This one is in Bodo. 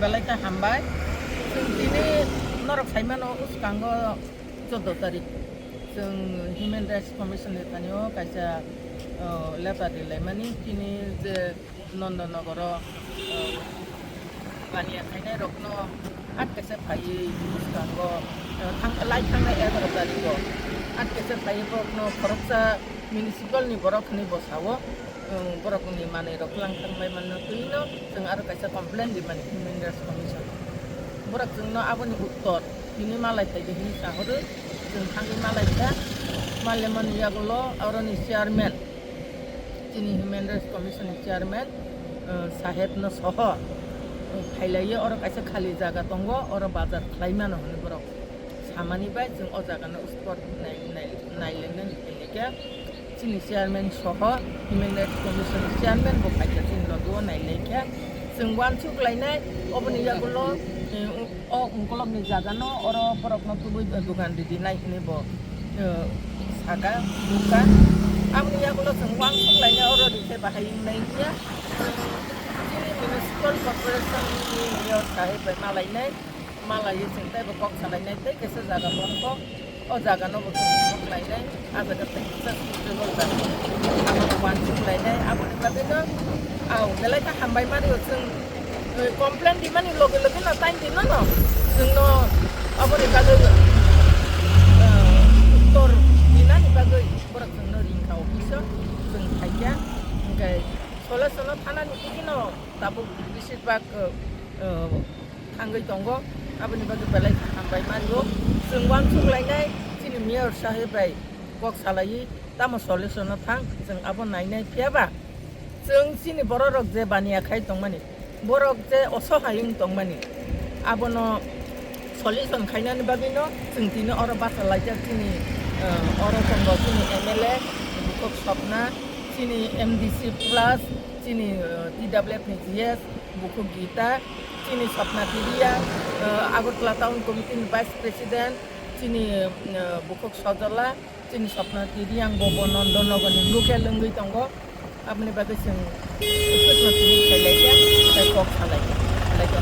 Khlaikha hambai जों Tini norok saimano uskango 14 tarik जों Human Rights Commission ni tanyo kaisa letter Malaimani Tini je Nanda Nagar baniya khainai rokno at kaisa phai uskango Khlaikha 11 tariko at kaisa phai rokno Khoroksa municipal ni borok ni bosawo borok ni mane rok langthangbai manno tuino जों आरो kaisa complaint di mani Human Rights Commission borok जोंनो aboni uttor Tini malai taide hini sahoro जों थांगि मालायफ्रा Malaimani Yagolo aroni chairman Tini Human Rights Commission chairman sahebno soho फाइलायो और कायसे खाली जागा दंगो और बाजार खालायमानो होनो borok samani bai जों o jagano spot नायलेनो निके Tini chairman soho Human Rights Commission chairman bo phyla जों logo नायलेखा जों वानसुक लायनाय oboni Yagolo o ungkolok ni jagano or borokno tubui dukan didi naikne bo saga buka amni Yagolo जों वानसुक लायनाय or dite bahayinnaikya municipal corporation ni yo sahib malainai malai sintai bokok salainai tai kesa jaga bongko o jaga no bokok lainai aga da teksa jebol ba wan lainai aboni babino au Khlaikha hambai mari जों complain di mani logo na time di no जों no aboni bago tor dinani bago borak जों no ringka office जों thaiya ngai Sono tanani ikino tabu bersifat tanggai tonggo aboni bagi Khlaikha hambai mario जों wansuk lainai Tini mayor sahibai kok salayi tamo solution thang जों abon nainai phiaba जों Tini borok je baniya khai tongmani borok je osohayung tongmani abono solution khainani bagino जों Tini oro basa laija Tini oro tonggo Tini MLA kok sopna Tini MDC plus Tini TWF ni GS buku kita Tini Sopna Tidia Agartala tahun komite vice president Tini buku sodala Tini Sopna Tidia yang bobo Nanda Nagar ni luka lengui tonggo apne bagai sing ikut Tini Khlaikha kok Khlaikha